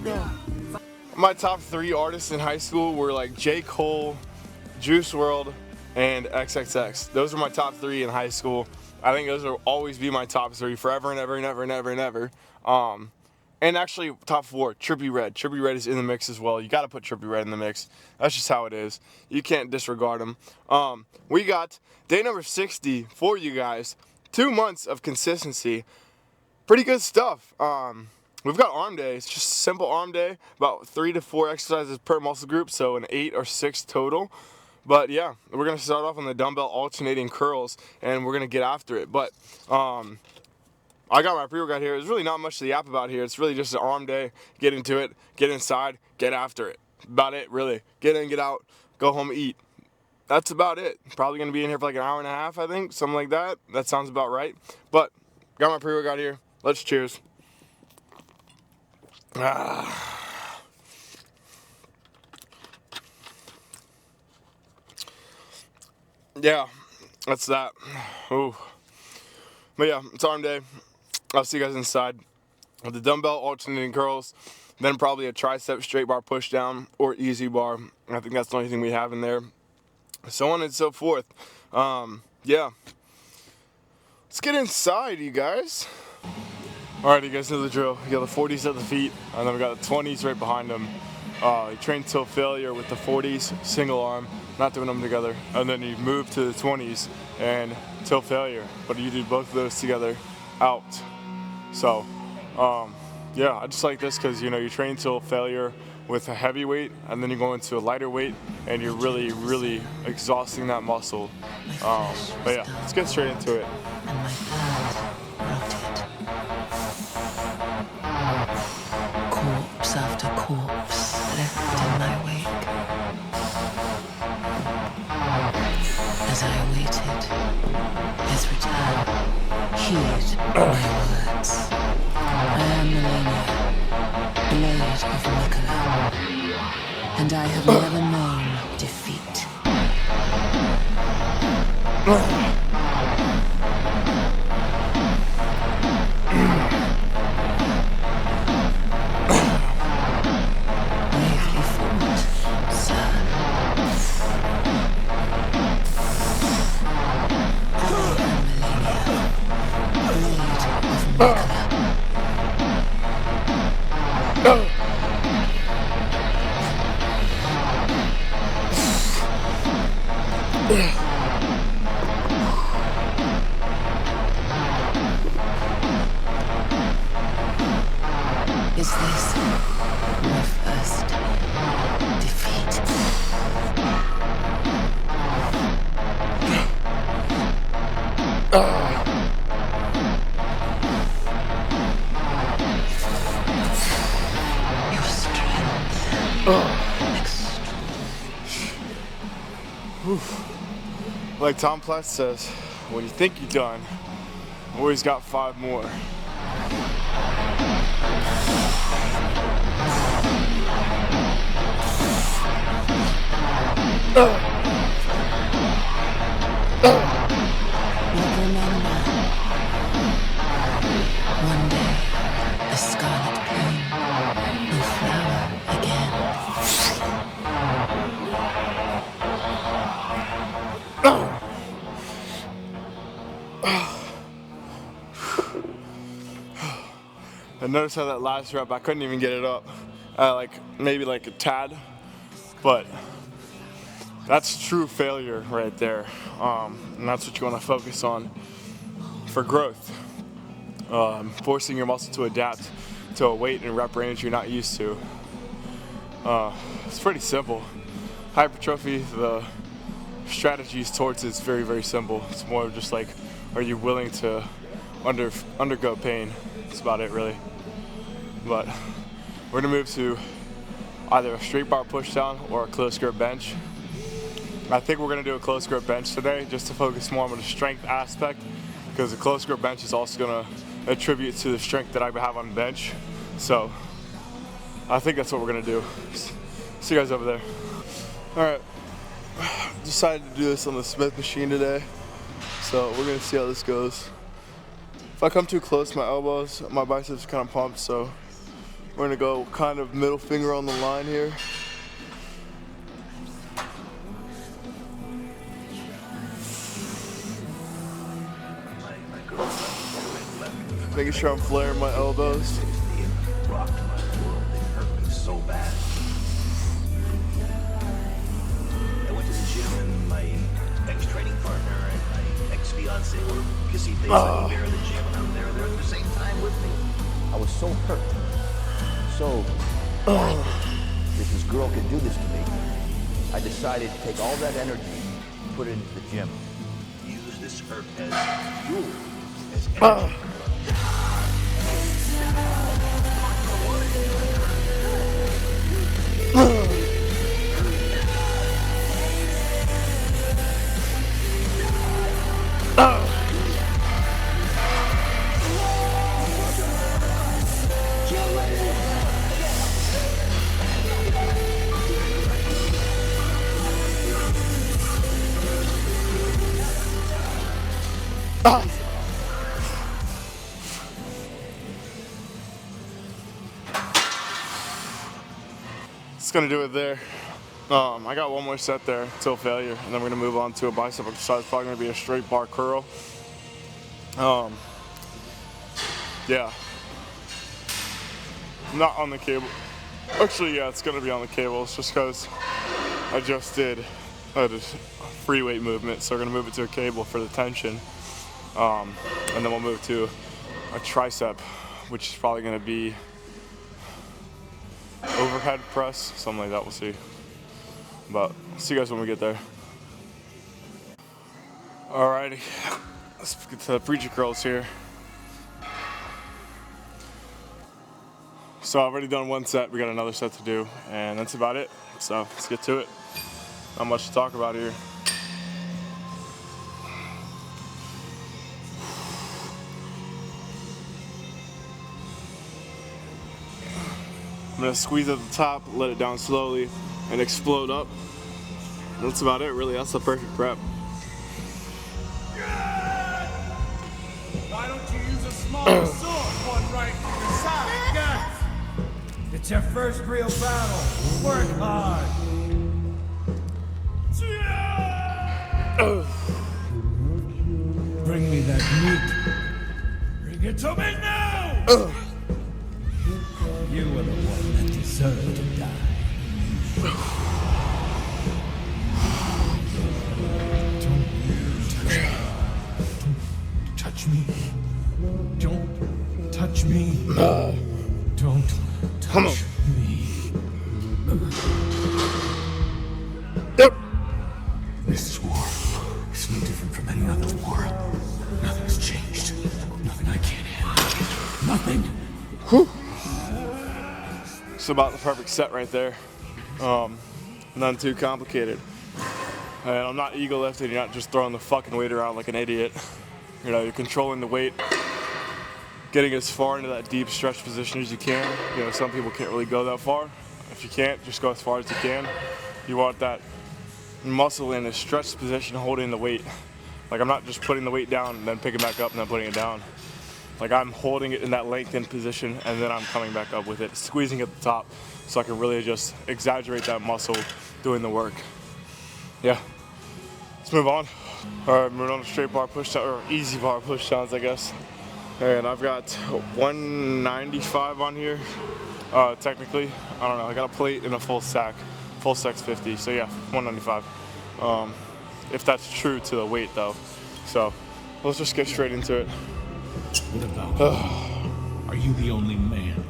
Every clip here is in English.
go. My top 3 artists in high school were like J. Cole, Juice WRLD, and XXX. Those were my top 3 in high school. I think those will always be my top 3 forever and ever and ever and ever and ever. And actually, top 4, Trippie Redd. Trippie Redd is in the mix as well. You got to put Trippie Redd in the mix. That's just how it is. You can't disregard him. We got day number 60 for you guys. 2 months of consistency. Pretty good stuff. We've got arm day. It's just a simple arm day. About 3 to 4 exercises per muscle group, so an 8 or 6 total. But yeah, we're going to start off on the dumbbell alternating curls, and we're going to get after it. But I got my pre-workout here. There's really not much to the app about here. It's really just an arm day. Get into it, get inside, get after it. About it, really. Get in, get out, go home, eat. That's about it. Probably going to be in here for like an hour and a half, I think. Something like that. That sounds about right. But got my pre-workout here. Let's cheers. Yeah, that's that. Ooh. But yeah, it's arm day. I'll see you guys inside with the dumbbell alternating curls, then probably a tricep straight bar push down or easy bar. I think that's the only thing we have in there. So on and so forth. Yeah. Let's get inside, you guys. All right, you guys know the drill. You got the 40s at the feet, and then we got the 20s right behind them. You train till failure with the 40s, single arm, not doing them together. And then you move to the 20s and till failure. But you do both of those together out. So, yeah, I just like this because, you know, you train till failure with a heavy weight, and then you go into a lighter weight, and you're really, really exhausting that muscle. But yeah, let's get straight into it. Corpse after corpse left in my wake. As I awaited his return, heed my words. I am Melania, blade of Nicola, and I have never known defeat. Bravely fought, sir. I am Melania, blade of Nicola. Is this my first defeat? Your strength. Like Tom Platz says, when you think you're done, always got 5 more. Remember, one day the scarlet plume will flower again. And notice how that last rep, I couldn't even get it up. Maybe like a tad, but that's true failure right there. And that's what you want to focus on for growth. Forcing your muscle to adapt to a weight and rep range you're not used to. It's pretty simple. Hypertrophy, the strategies towards it's very, very simple. It's more of just like, are you willing to undergo pain? That's about it, really. But we're gonna move to either a straight bar push down or a close grip bench. I think we're gonna do a close grip bench today just to focus more on the strength aspect, because the close grip bench is also gonna attribute to the strength that I have on bench. So I think that's what we're gonna do. See you guys over there. All right, decided to do this on the Smith machine today. So we're gonna see how this goes. If I come too close to my elbows, my biceps are kind of pumped, so We're gonna go kind of middle finger on the line here. Making sure I'm flaring my elbows. Rocked my world. It hurt me so bad. I went to the gym and my ex-training partner and my ex-fiance were kissy face like there in the gym, and I'm there at the same time with me. I was so hurt. So if this girl could do this to me, I decided to take all that energy and put it into the gym. Use this hurt as fuel, as energy. It's gonna do it there. I got one more set there until failure, and then we're gonna move on to a bicep exercise. Probably gonna be a straight bar curl. Yeah. Not on the cable. Actually, yeah, it's gonna be on the cables just because I just did a free weight movement, so we're gonna move it to a cable for the tension, and then we'll move to a tricep, which is probably gonna be overhead press, something like that. We'll see. But see you guys when we get there. Alrighty, let's get to the preacher curls here. So I've already done one set. We got another set to do, and that's about it. So let's get to it. Not much to talk about here. I'm gonna squeeze at the top, let it down slowly, and explode up. That's about it, really. That's the perfect prep. Why don't you use a small sword, one right to the side, guys? It's your first real battle. Work hard. Bring me that meat. Bring it to me now! You were the one that deserved to die. Don't touch me. Don't touch me. Don't touch me. This is war. It's no different from any other war. Nothing's changed. Nothing I can't handle. Nothing. It's about the perfect set right there. None too complicated. And I'm not ego lifting. You're not just throwing the fucking weight around like an idiot. You know, you're controlling the weight, getting as far into that deep stretch position as you can. You know, some people can't really go that far. If you can't, just go as far as you can. You want that muscle in a stretched position holding the weight. Like, I'm not just putting the weight down and then picking back up and then putting it down. Like, I'm holding it in that lengthened position and then I'm coming back up with it, squeezing at the top so I can really just exaggerate that muscle doing the work. Yeah, let's move on. All right, moving on to straight bar push down, or easy bar push downs, I guess. And I've got 195 on here, technically. I don't know, I got a plate and a full sack. Full sack's 50, so yeah, 195. If that's true to the weight though. So let's just get straight into it. What about you? Are you the only man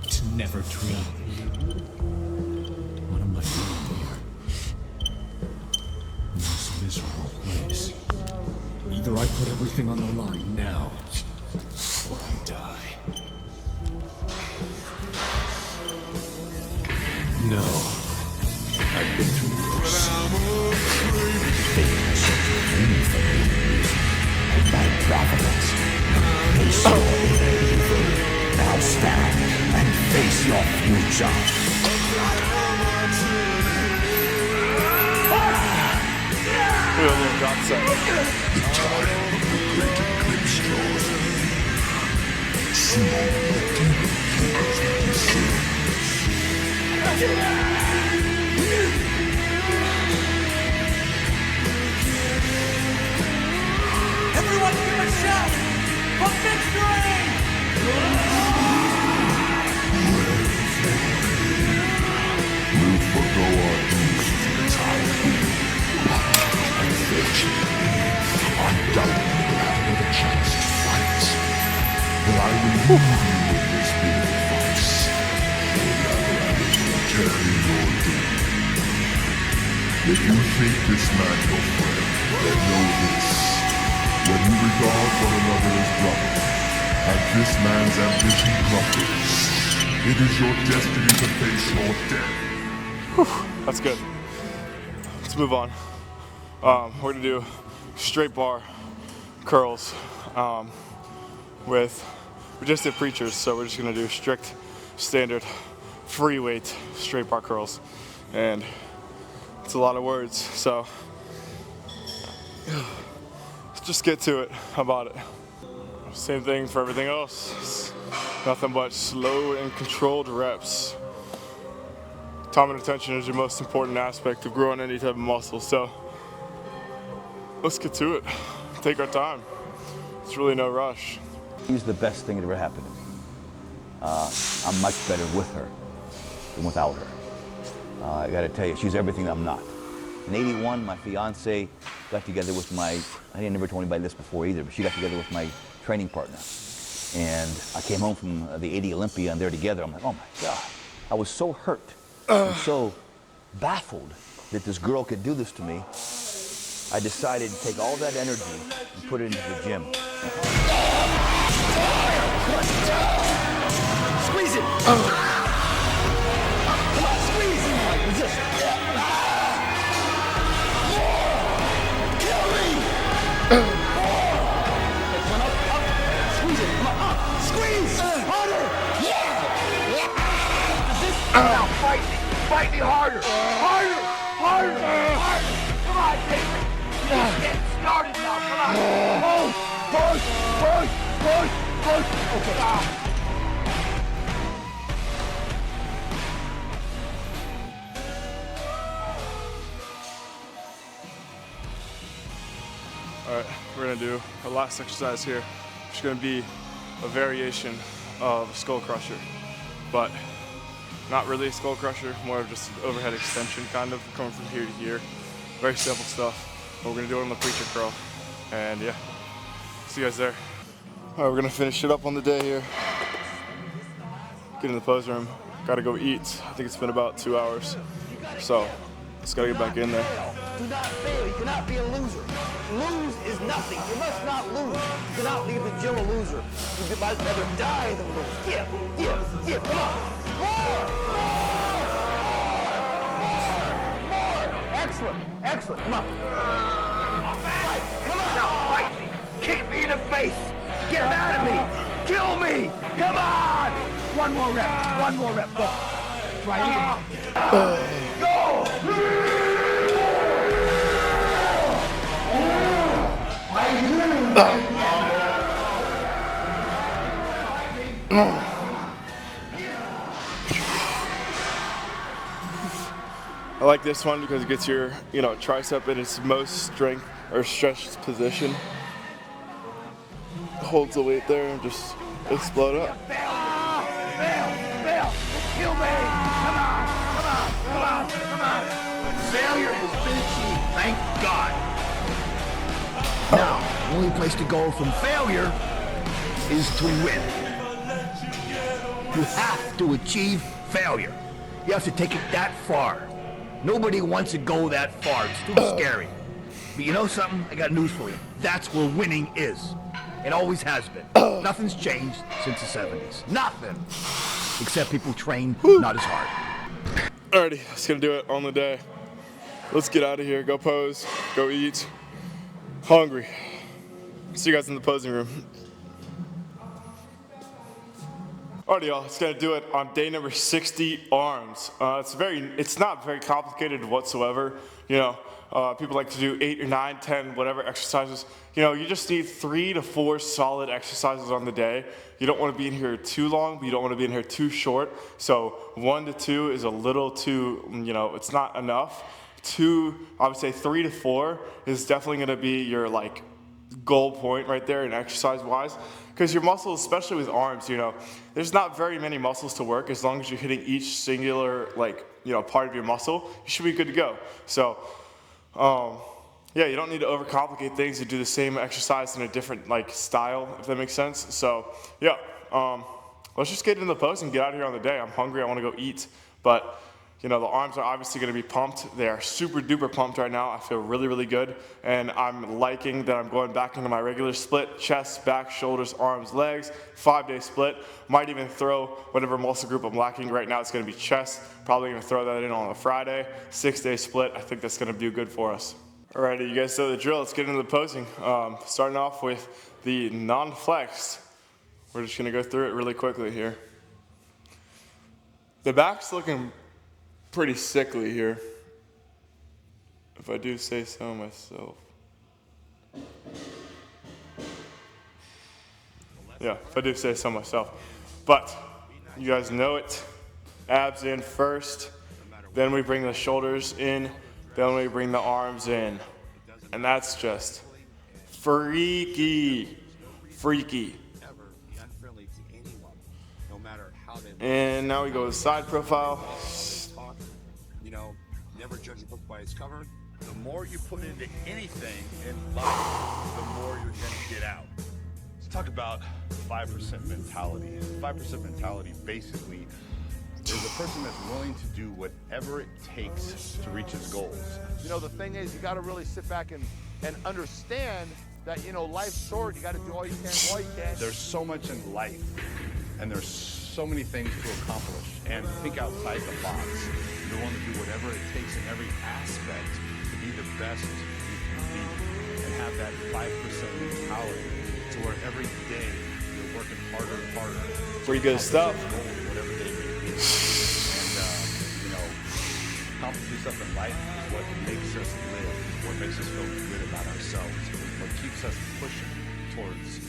to never train? What am I doing here? In this miserable place. Either I put everything on the line now, or I die. No. I've been through worse. Things and my providence. Now stand and face your future. Do a little drop set. The time of the great eclipse draws. Small but deep, keepers will be saved. Everyone give a shout for victory! If you think this man your friend, then know this. When you regard one another as brothers, and this man's ambition crumbles, it is your destiny to face your death. That's good. Let's move on. We're gonna do straight bar curls we just did preachers, so we're just gonna do strict, standard, free weight straight bar curls, and it's a lot of words. So let's just get to it. How about it? Same thing for everything else. It's nothing but slow and controlled reps. Time and attention is your most important aspect of growing any type of muscle. So let's get to it. Take our time. It's really no rush. She's the best thing that ever happened to me. I'm much better with her than without her. I gotta tell you, she's everything I'm not. In '81, my fiance got together with I didn't never told anybody this before either, but she got together with my training partner. And I came home from the '80 Olympia and they're together. I'm like, oh my God. I was so hurt and so baffled that this girl could do this to me. I decided to take all that energy and put it into the gym. Squeeze it! Come on, squeeze! Resist. Kill me! One up. Squeeze it. Come on, squeeze! Harder! Resist. Now fight me. Fight me harder. Harder! Come on, David. Just get started now. Come on. Push. Okay. All right, we're gonna do our last exercise here, which is gonna be a variation of skull crusher, but not really a skull crusher, more of just an overhead extension kind of, coming from here to here. Very simple stuff, but we're gonna do it on the preacher curl, and yeah, see you guys there. All right, we're gonna finish it up on the day here. Get in the pose room, gotta go eat. I think it's been about 2 hours, so just gotta get back in there. Do not fail. You cannot be a loser. Lose is nothing. You must not lose. You cannot leave the gym a loser. You might rather die than lose. Yeah. Come on. More. Excellent. Come on. Fight. Come on. Now fight me. Kick me in the face. Get mad at me. Kill me. Come on. One more rep. Go. Try it. Go. I like this one because it gets your, tricep in its most strength or stretched position. Holds the weight there and just explode up. Fail. Kill me. Come on. Failure has been achieved. Thank God. Now, the only place to go from failure is to win. You have to achieve failure. You have to take it that far. Nobody wants to go that far. It's too scary. But you know something? I got news for you. That's where winning is. It always has been. Nothing's changed since the 70s. Nothing. Except people train not as hard. Alrighty, that's gonna do it on the day. Let's get out of here, go pose, go eat. Hungry. See you guys in the posing room. Alrighty, y'all, it's gonna do it on day number 60, arms. It's not very complicated whatsoever. You know, people like to do 8 or 9, 10, whatever exercises. You know, you just need 3 to 4 solid exercises on the day. You don't want to be in here too long, but you don't want to be in here too short. So 1 to 2 is a little too, you know, it's not enough. 2, I would say 3 to 4 is definitely gonna be your like goal point right there in exercise wise. Because your muscles, especially with arms, you know, there's not very many muscles to work. As long as you're hitting each singular, like, you know, part of your muscle, you should be good to go. So, yeah, you don't need to overcomplicate things. You do the same exercise in a different, like, style, if that makes sense. So, yeah, let's just get into the post and get out of here on the day. I'm hungry. I want to go eat. But, you know, the arms are obviously going to be pumped. They are super duper pumped right now. I feel really, really good. And I'm liking that I'm going back into my regular split: chest, back, shoulders, arms, legs, 5-day split. Might even throw whatever muscle group I'm lacking right now. It's going to be chest. Probably going to throw that in on a Friday. 6-day split. I think that's going to do good for us. Alrighty, you guys know the drill. Let's get into the posing. Starting off with the non-flexed. We're just going to go through it really quickly here. The back's looking pretty sickly here, if I do say so myself. Yeah, if I do say so myself. But you guys know it. Abs in first, then we bring the shoulders in, then we bring the arms in. And that's just freaky. And now we go with side profile. You know, never judge a book by its cover. The more you put into anything in life, the more you're gonna get out. Let's talk about 5% mentality. 5% mentality basically is a person that's willing to do whatever it takes to reach his goals. You know, the thing is, you gotta really sit back and understand that, you know, life's short. You gotta do all you can while you can. There's so much in life, and there's so many things to accomplish, and think outside the box. You're willing to do whatever it takes in every aspect to be the best you can be, and have that 5% mentality to where every day you're working harder and harder. Pretty good stuff. Whatever they may be. And, you know, accomplishing stuff in life is what makes us live, what makes us feel good about ourselves, what keeps us pushing towards.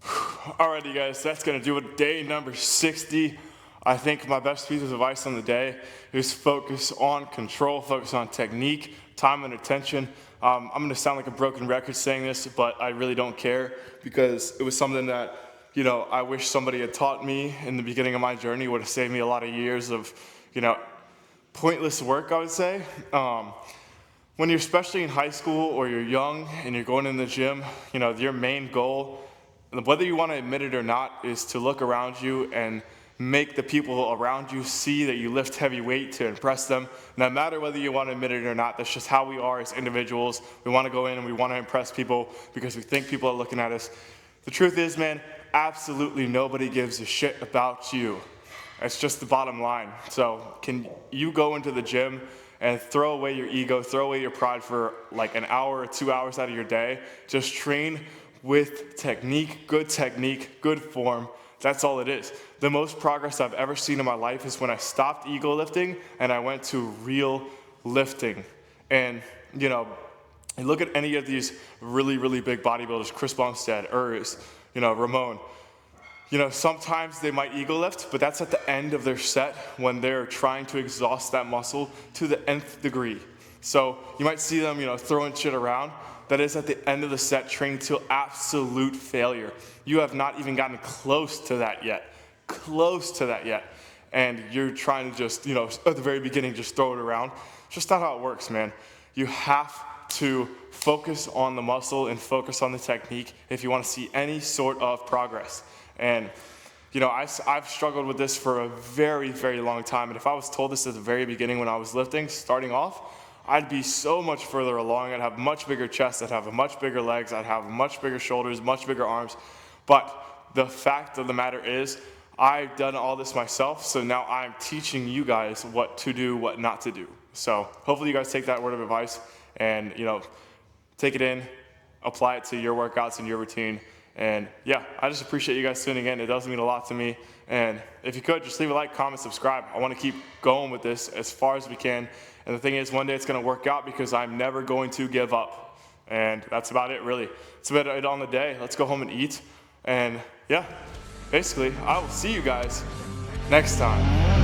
Alrighty, guys, that's gonna do it. Day number 60. I think my best piece of advice on the day is focus on control, focus on technique, time and attention. I'm gonna sound like a broken record saying this, but I really don't care, because it was something that, you know, I wish somebody had taught me in the beginning of my journey. It would have saved me a lot of years of, you know, pointless work, I would say. When you're especially in high school or you're young and you're going in the gym, you know, your main goal, whether you want to admit it or not, is to look around you and make the people around you see that you lift heavy weight to impress them. No matter whether you want to admit it or not, that's just how we are as individuals. We want to go in and we want to impress people because we think people are looking at us. The truth is, man, absolutely nobody gives a shit about you. It's just the bottom line. So can you go into the gym and throw away your ego, throw away your pride for like an hour or 2 hours out of your day? Just train with technique, good form. That's all it is. The most progress I've ever seen in my life is when I stopped ego lifting and I went to real lifting. And, you know, you look at any of these really, really big bodybuilders, Chris Bumstead, Urs, you know, Ramon. You know, sometimes they might ego lift, but that's at the end of their set when they're trying to exhaust that muscle to the nth degree. So you might see them, you know, throwing shit around. That is at the end of the set, training to absolute failure. You have not even gotten close to that yet. And you're trying to just, you know, at the very beginning, just throw it around. It's just not how it works, man. You have to focus on the muscle and focus on the technique if you want to see any sort of progress. And, you know, I've struggled with this for a very, very long time. And if I was told this at the very beginning when I was lifting, starting off, I'd be so much further along. I'd have much bigger chest. I'd have much bigger legs. I'd have much bigger shoulders, much bigger arms. But the fact of the matter is, I've done all this myself. So now I'm teaching you guys what to do, what not to do. So hopefully you guys take that word of advice and, you know, take it in, apply it to your workouts and your routine, And yeah, I just appreciate you guys tuning in. It does mean a lot to me. And if you could, just leave a like, comment, subscribe. I want to keep going with this as far as we can. And the thing is, one day it's going to work out because I'm never going to give up. And that's about it, really. It's about it on the day. Let's go home and eat. And yeah, basically, I will see you guys next time.